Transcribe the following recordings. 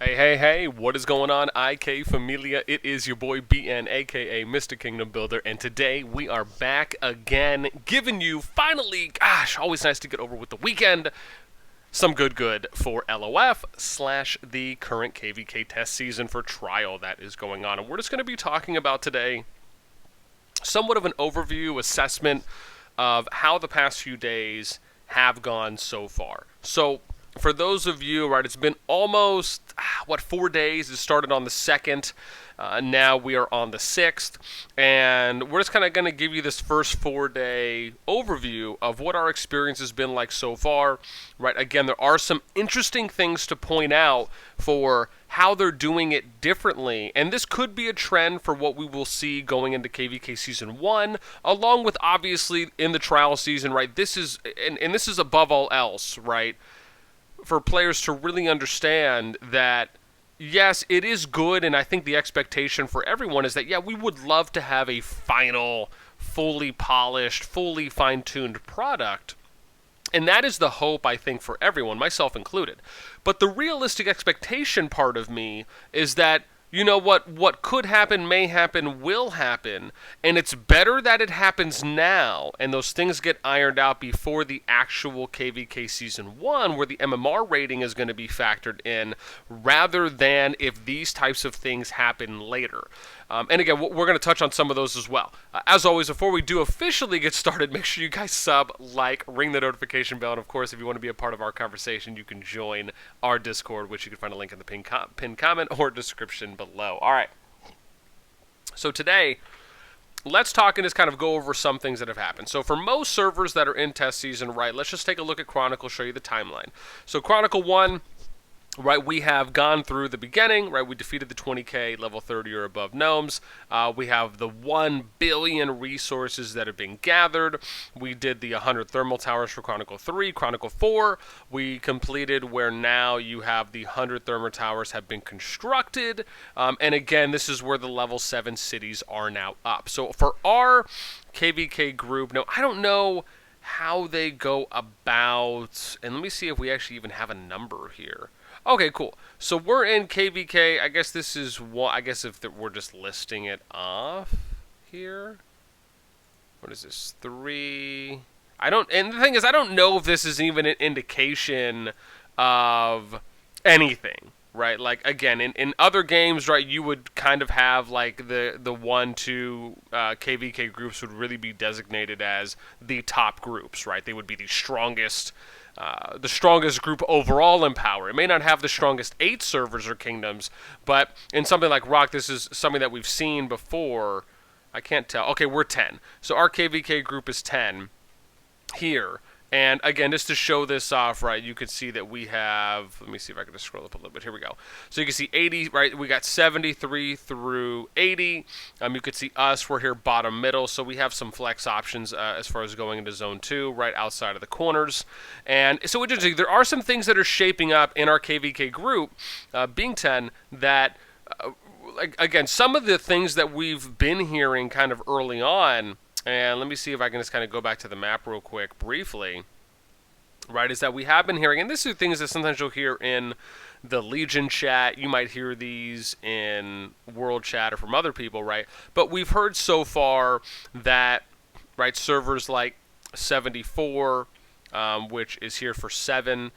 Hey, hey, hey, what is going on, IK Familia? It is your boy BN, aka Mr. Kingdom Builder, and today we are back again, giving you, finally, gosh, always nice to get over with the weekend, some good for LOF slash the current KvK test season for trial that is going on. And we're just going to be talking about today somewhat of an overview, assessment of how the past few days have gone so far. So, for those of you, right, it's been almost, 4 days? It started on the 2nd. Now we are on the 6th. And we're just kind of going to give you this first 4-day overview of what our experience has been like so far. Right, again, there are some interesting things to point out for how they're doing it differently. And this could be a trend for what we will see going into KvK Season 1, along with, obviously, in the trial season, right? This is, and this is above all else, right? For players to really understand that, yes, it is good, and I think the expectation for everyone is that, yeah, we would love to have a final, fully polished, fully fine-tuned product. And that is the hope, I think, for everyone, myself included. But the realistic expectation part of me is that, you know what could happen, may happen, will happen, and it's better that it happens now, and those things get ironed out before the actual KvK Season 1, where the MMR rating is going to be factored in, rather than if these types of things happen later. And again, we're going to touch on some of those as well. As always, before we do officially get started, make sure you guys sub, like, ring the notification bell, and of course, if you want to be a part of our conversation, you can join our Discord, which you can find a link in the pinned comment or description below. All right. So today, let's talk and just kind of go over some things that have happened. So for most servers that are in test season, right, let's just take a look at Chronicle, show you the timeline. So Chronicle 1... right, we have gone through the beginning, right, we defeated the 20k level 30 or above gnomes, we have the 1 billion resources that have been gathered, we did the 100 thermal towers for Chronicle 3, Chronicle 4, we completed where now you have the 100 thermal towers have been constructed, and again, this is where the level 7 cities are now up. So for our KvK group, now I don't know how they go about, and let me see if we actually even have a number here. Okay, cool. So we're in KvK. I guess this is what, I guess if we're just listing it off here. What is this? 3. And the thing is, I don't know if this is even an indication of anything, right? Like, again, in other games, right, you would kind of have, like, the 1, 2 KvK groups would really be designated as the top groups, right? They would be the strongest group overall in power. It may not have the strongest 8 servers or kingdoms, but in something like Rock, this is something that we've seen before. I can't tell. Okay, we're 10. So our KvK group is 10 here. And again, just to show this off, right, you can see that we have, let me see if I can just scroll up a little bit. Here we go. So you can see 80, right, we got 73 through 80. You can see us, we're here bottom middle, so we have some flex options as far as going into zone 2, right outside of the corners. And so interesting, there are some things that are shaping up in our KvK group, being 10, that, again, some of the things that we've been hearing kind of early on, and let me see if I can just kind of go back to the map real quick briefly, right, is that we have been hearing, and this is things that sometimes you'll hear in the Legion chat, you might hear these in World chat or from other people, right, but we've heard so far that, right, servers like 74, which is here for 7,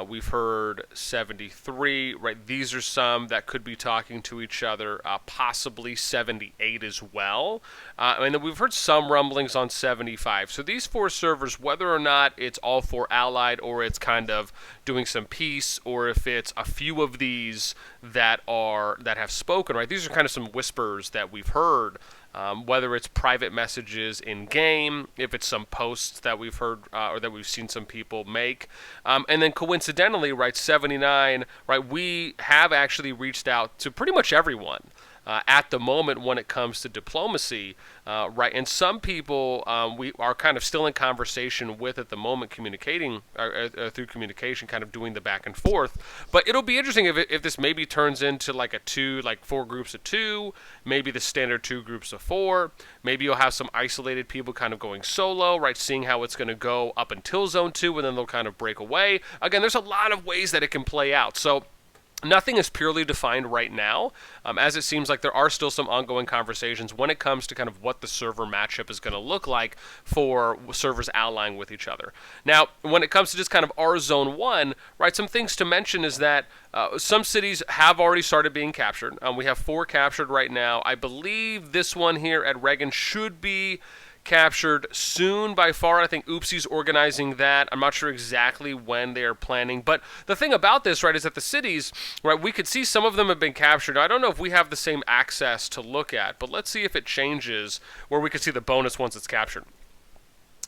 we've heard 73, right? These are some that could be talking to each other, possibly 78 as well. And then we've heard some rumblings on 75. So these 4 servers, whether or not it's all 4 allied or it's kind of doing some peace, or if it's a few of these that have spoken, right? These are kind of some whispers that we've heard. Whether it's private messages in game, if it's some posts that we've heard or that we've seen some people make, and then coincidentally, right, 79, right, we have actually reached out to pretty much everyone at the moment when it comes to diplomacy, right? And some people we are kind of still in conversation with at the moment, communicating through communication, kind of doing the back and forth. But it'll be interesting if this maybe turns into like 4 groups of 2, maybe the standard 2 groups of 4. Maybe you'll have some isolated people kind of going solo, right? Seeing how it's going to go up until Zone 2, and then they'll kind of break away. Again, there's a lot of ways that it can play out. So Nothing is purely defined right now, as it seems like there are still some ongoing conversations when it comes to kind of what the server matchup is going to look like for servers allying with each other. Now, when it comes to just kind of our Zone 1, right, some things to mention is that some cities have already started being captured. We have 4 captured right now. I believe this one here at Reagan should be captured soon by far. I think Oopsie's organizing that. I'm not sure exactly when they are planning. But the thing about this, right, is that the cities, right, we could see some of them have been captured. Now, I don't know if we have the same access to look at, but let's see if it changes where we could see the bonus once it's captured.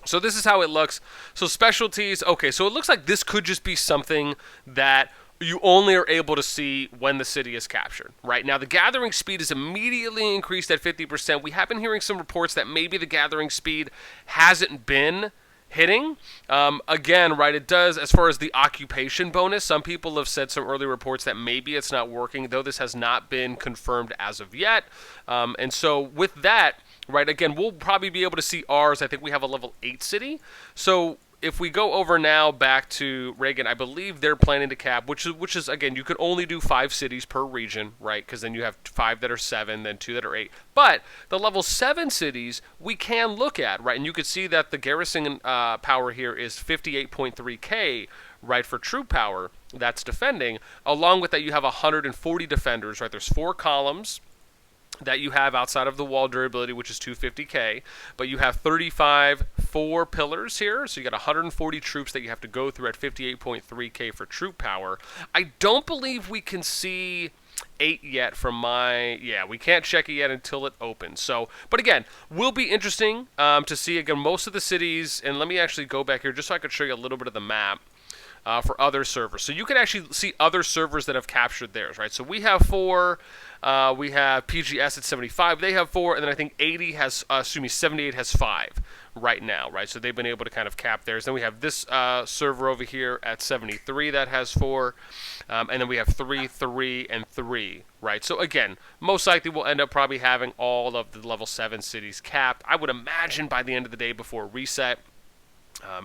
So this is how it looks. So specialties, okay, so it looks like this could just be something that you only are able to see when the city is captured, right? Now, the gathering speed is immediately increased at 50%. We have been hearing some reports that maybe the gathering speed hasn't been hitting. Again, right, it does, as far as the occupation bonus, some people have said some early reports that maybe it's not working, though this has not been confirmed as of yet. And so with that, right, again, we'll probably be able to see ours. I think we have a level 8 city. So if we go over now back to Reagan, I believe they're planning to cap, which is again, you could only do 5 cities per region, right? Because then you have 5 that are 7, then 2 that are 8. But the level 7 cities we can look at, right? And you could see that the garrison power here is 58.3K, right, for troop power that's defending. Along with that, you have 140 defenders, right? There's 4 columns that you have outside of the wall durability, which is 250K, but you have 35 4 pillars here, so you got 140 troops that you have to go through at 58.3K for troop power. I don't believe we can see 8 yet from my, we can't check it yet until it opens. So, but again, will be interesting to see, again, most of the cities, and let me actually go back here just so I could show you a little bit of the map. For other servers. So you can actually see other servers that have captured theirs, right? So we have 4, we have PGS at 75, they have 4, and then I think 80 has, 78 has 5 right now, right? So they've been able to kind of cap theirs. Then we have this server over here at 73 that has 4, and then we have 3, 3, and 3, right? So again, most likely we'll end up probably having all of the level 7 cities capped, I would imagine by the end of the day before reset.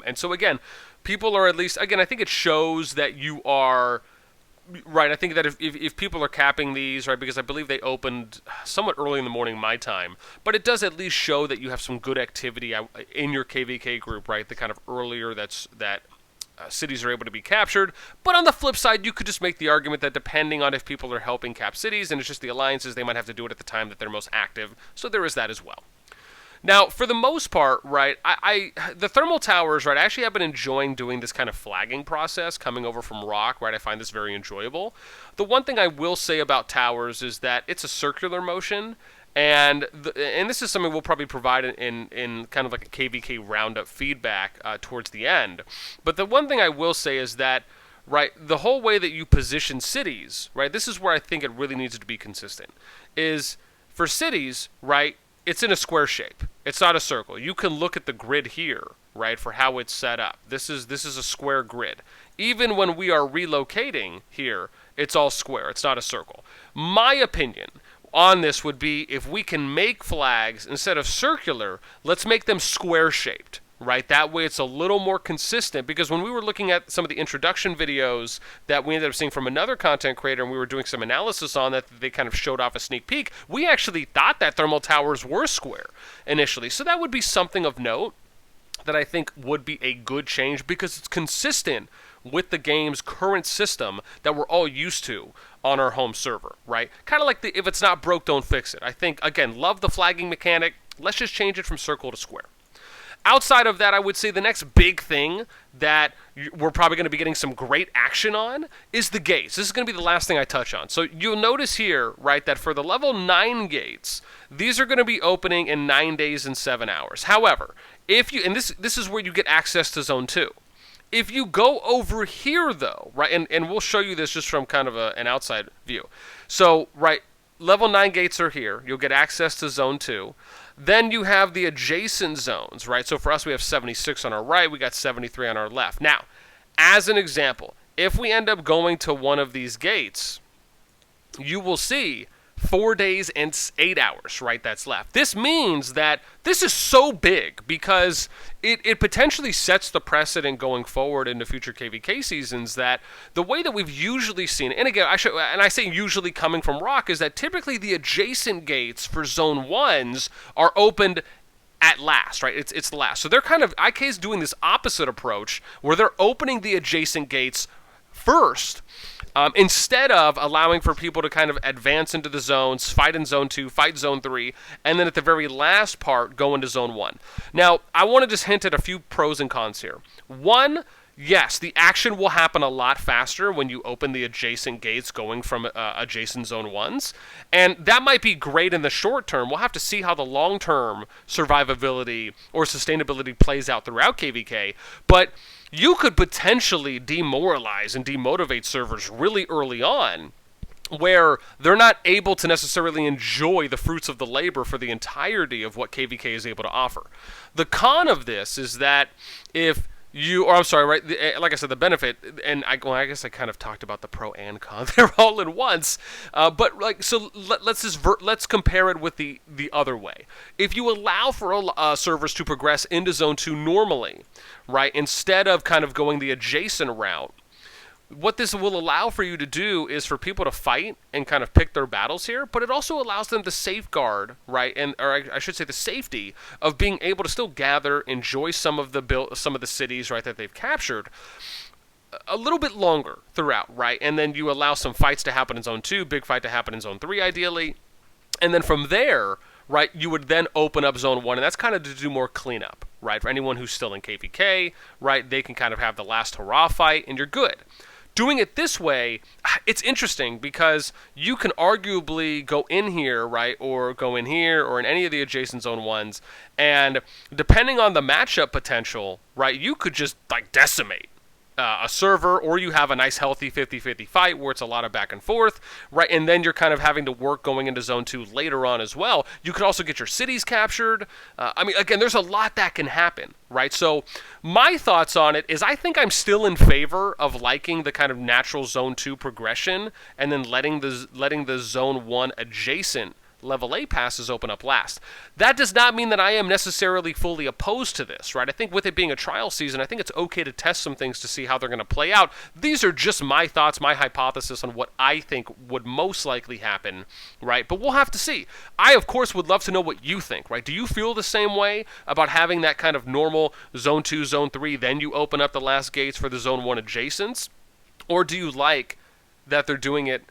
And so again, people are at least, again, I think it shows that you are, right, I think that if people are capping these, right, because I believe they opened somewhat early in the morning my time, but it does at least show that you have some good activity in your KvK group, right, the kind of earlier that cities are able to be captured. But on the flip side, you could just make the argument that depending on if people are helping cap cities, and it's just the alliances, they might have to do it at the time that they're most active, so there is that as well. Now, for the most part, right, the thermal towers, right, I actually have been enjoying doing this kind of flagging process, coming over from rock, right, I find this very enjoyable. The one thing I will say about towers is that it's a circular motion, and this is something we'll probably provide in kind of like a KvK roundup feedback towards the end. But the one thing I will say is that, right, the whole way that you position cities, right, this is where I think it really needs to be consistent, is for cities, right, it's in a square shape. It's not a circle. You can look at the grid here, right, for how it's set up. This is a square grid. Even when we are relocating here, it's all square. It's not a circle. My opinion on this would be if we can make flags, instead of circular, let's make them square-shaped. Right, that way it's a little more consistent, because when we were looking at some of the introduction videos that we ended up seeing from another content creator and we were doing some analysis on that, they kind of showed off a sneak peek, we actually thought that thermal towers were square initially. So that would be something of note that I think would be a good change, because it's consistent with the game's current system that we're all used to on our home server, right? Kind of like if it's not broke, don't fix it. I think, again, love the flagging mechanic. Let's just change it from circle to square. Outside of that, I would say the next big thing that we're probably going to be getting some great action on is the gates. This is going to be the last thing I touch on. So you'll notice here, right, that for the level 9 gates, these are going to be opening in 9 days and 7 hours. However, if you, and this is where you get access to Zone 2. If you go over here, though, right, and we'll show you this just from kind of an outside view. So, right, level 9 gates are here. You'll get access to Zone 2. Then you have the adjacent zones, right? So for us, we have 76 on our right. We got 73 on our left. Now, as an example, if we end up going to one of these gates, you will see 4 days and 8 hours, right, that's left. This means that this is so big because it potentially sets the precedent going forward into future KvK seasons that the way that we've usually seen it, and again, I say usually coming from Rock, is that typically the adjacent gates for Zone 1s are opened at last, right? It's the last. So they're kind of, IK's doing this opposite approach where they're opening the adjacent gates first, instead of allowing for people to kind of advance into the zones, fight in Zone 2, fight Zone 3, and then at the very last part, go into Zone 1. Now, I want to just hint at a few pros and cons here. One, yes, the action will happen a lot faster when you open the adjacent gates going from adjacent Zone 1s, and that might be great in the short term. We'll have to see how the long-term survivability or sustainability plays out throughout KvK, but you could potentially demoralize and demotivate servers really early on where they're not able to necessarily enjoy the fruits of the labor for the entirety of what KvK is able to offer. The con of this is that if you, or I'm sorry, right? Like I said, the benefit, and I guess I kind of talked about the pro and con. They're all in once. But like, so let's compare it with the other way. If you allow for servers to progress into Zone 2 normally, right, instead of kind of going the adjacent route, what this will allow for you to do is for people to fight and kind of pick their battles here, but it also allows them to safeguard, right, or I should say the safety of being able to still gather, enjoy some of the cities, right, that they've captured a little bit longer throughout, right, and then you allow some fights to happen in Zone 2, big fight to happen in Zone 3 ideally, and then from there, right, you would then open up Zone 1, and that's kind of to do more cleanup, right, for anyone who's still in KvK, right, they can kind of have the last hurrah fight, and you're good. Doing it this way, it's interesting because you can arguably go in here, right, or go in here or in any of the adjacent Zone 1s, and depending on the matchup potential, right, you could just, like, decimate a server, or you have a nice healthy 50-50 fight where it's a lot of back and forth, right, and then you're kind of having to work going into Zone 2 later on as well. You could also get your cities captured. I mean, again, there's a lot that can happen, right? So my thoughts on it is I think I'm still in favor of liking the kind of natural Zone 2 progression and then letting the Zone 1 adjacent Level A passes open up last. That does not mean that I am necessarily fully opposed to this, right? I think with it being a trial season, I think it's okay to test some things to see how they're going to play out. These are just my thoughts, my hypothesis on what I think would most likely happen, right? But we'll have to see. I, of course, would love to know what you think, right? Do you feel the same way about having that kind of normal Zone 2, Zone 3, then you open up the last gates for the Zone 1 adjacents? Or do you like that they're doing it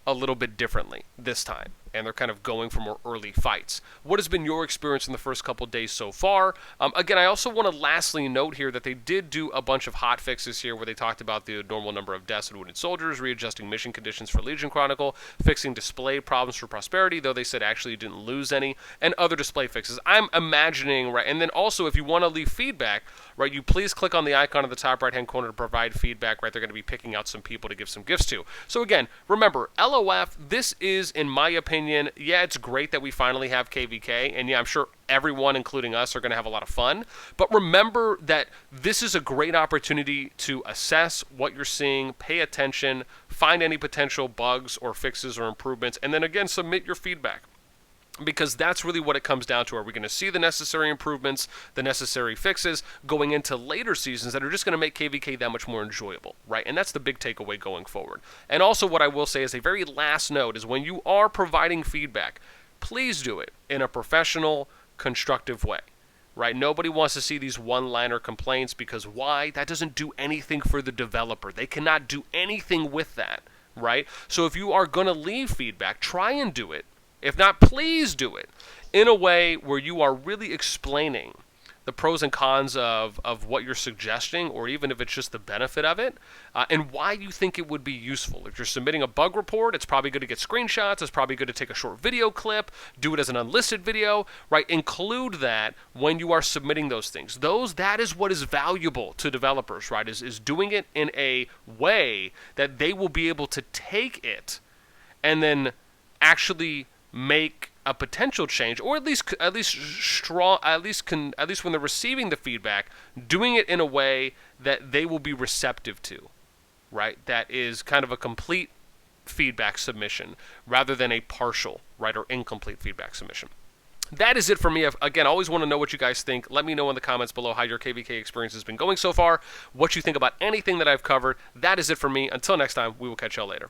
a little bit differently this time, and they're kind of going for more early fights? What has been your experience in the first couple days so far? Again, I also want to lastly note here that they did do a bunch of hot fixes here where they talked about the normal number of deaths and wounded soldiers, readjusting mission conditions for Legion Chronicle, fixing display problems for Prosperity, though they said actually you didn't lose any, and other display fixes. I'm imagining, right, and then also if you want to leave feedback, right, you please click on the icon in the top right-hand corner to provide feedback, right? They're going to be picking out some people to give some gifts to. So again, remember, LOF, this is, in my opinion, yeah, it's great that we finally have KvK, and yeah, I'm sure everyone, including us, are going to have a lot of fun. But remember that this is a great opportunity to assess what you're seeing, pay attention, find any potential bugs or fixes or improvements, and then again, submit your feedback. Because that's really what it comes down to. Are we going to see the necessary improvements, the necessary fixes going into later seasons that are just going to make KvK that much more enjoyable, right? And that's the big takeaway going forward. And also what I will say as a very last note is when you are providing feedback, please do it in a professional, constructive way, right? Nobody wants to see these one-liner complaints because why? That doesn't do anything for the developer. They cannot do anything with that, right? So if you are going to leave feedback, try and do it. If not, please do it in a way where you are really explaining the pros and cons of what you're suggesting, or even if it's just the benefit of it, and why you think it would be useful. If you're submitting a bug report, it's probably good to get screenshots, it's probably good to take a short video clip, do it as an unlisted video, right? Include that when you are submitting those things. That is what is valuable to developers, right? Is doing it in a way that they will be able to take it and then actually make a potential change, or at least when they're receiving the feedback, doing it in a way that they will be receptive to, right? That is kind of a complete feedback submission rather than a partial, right, or incomplete feedback submission. That is it for me. Again, I always want to know what you guys think. Let me know in the comments below how your KvK experience has been going so far, what you think about anything that I've covered. That is it for me. Until next time, we will catch y'all later.